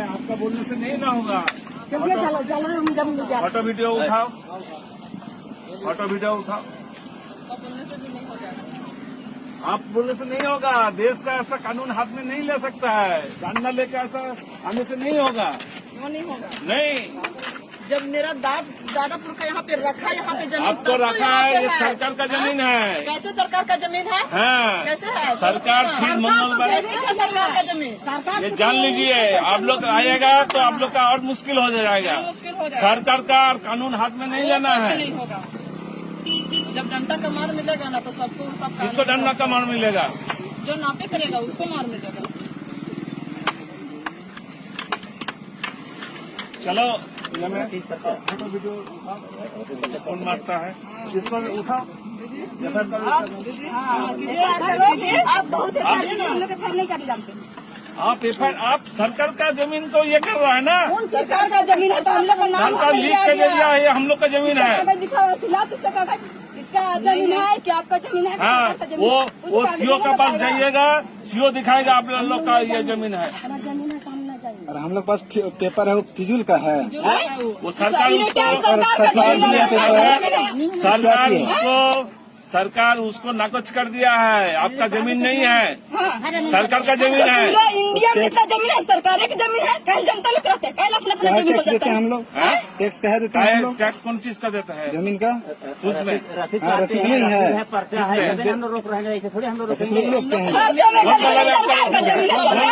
आपका बोलने से नहीं ना होगा। चलिए चलो चलो फोटो वीडियो उठाओ, फोटो वीडियो उठाओ। बोलने से भी नहीं हो जाएगा। आप बोलने से नहीं होगा। देश का ऐसा कानून हाथ में नहीं ले सकता है। जानना लेके ऐसा आने से नहीं होगा। वो नहीं होगा। नहीं, जब मेरा दादा पुरखा यहाँ पे रखा है, यहाँ पे जमीन अब तो रखा है, ये सरकार का जमीन है। कैसे सरकार का जमीन है? हाँ, कैसे है? सरकार फिर मंगलवार कैसे है सरकार का जमीन? ये जान लीजिए। आप लोग आएगा तो आप लोग का और मुश्किल हो जाएगा। मुश्किल हो जाएगा। सरकार का कानून हाथ में नहीं लेना है। नहीं होगा। जब डंडा का मार मिलेगा ना तो सबको सब किसको डंडा का मार मिलेगा? जो नापे करेगा उसको मार मिलेगा। चलो फोटो वीडियो कौन मारता है इसको उठाओ। आप बहुत हम लोग नहीं कर जानते। आप सरकार का जमीन तो ये कर रहा है ना। सरकार का जमीन है तो हम लोग का नाम सरकार लिख के दे दिया है, ये हम लोग का जमीन है। लिखा हुआ खिलाफ इसका जमीन है कि आपका जमीन है? हाँ, वो सीओ के पास जाइएगा, सीओ दिखाएगा आप लोग का ये जमीन है। जमीन है सामने चाहिए। और हम लोग पास पेपर है वो फिजूल का है। वो सरकार उसको नाकच कर दिया है। आपका जमीन नहीं है, सरकार का जमीन है। इंडिया में इतना जमीन है, सरकार की जमीन है। कल जनता लोग रहते हैं, कल अपना अपना जमीन टैक्स देते हैं हम लोग। टैक्स कह देते हैं हम लोग। टैक्स कौन चीज का देता है? जमीन का उसमें रसीद नहीं है। हम लोग रोक रहे हैं, ऐसे थोड़ी हम लोग रसीद लोग रोकते हैं। कौन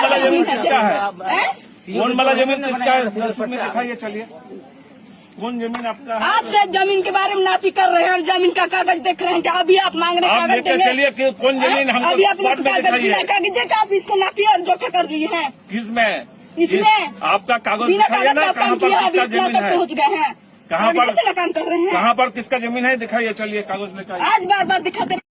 वाला जमीन किसका है? कौन वाला जमीन किसका है? रसीद में दिखाइए। चलिए, कौन जमीन आपका है? आप से जमीन के बारे में नापी कर रहे हैं और जमीन का कागज देख रहे हैं कि अभी आप मांग रहे हैं आप कागज लेके देंगे। चलिए कि कौन जमीन हमको अभी अपने स्पॉट में कागज दिखाइए। कागज आप इसको नापिए और जोखा कर दिए हैं। किसमें? इसमें आपका कागज बिना दिखाइए कागज ना, का कहाँ काम पर किया, अभी किसका इतना जमीन तक है? पहुँच गए हैं। कहाँ पर कैसे काम कर रहे हैं? कहाँ पर किसका जमीन है दिखाइए। चलिए, कागज लेकर आइए। आज बार बार दिखाते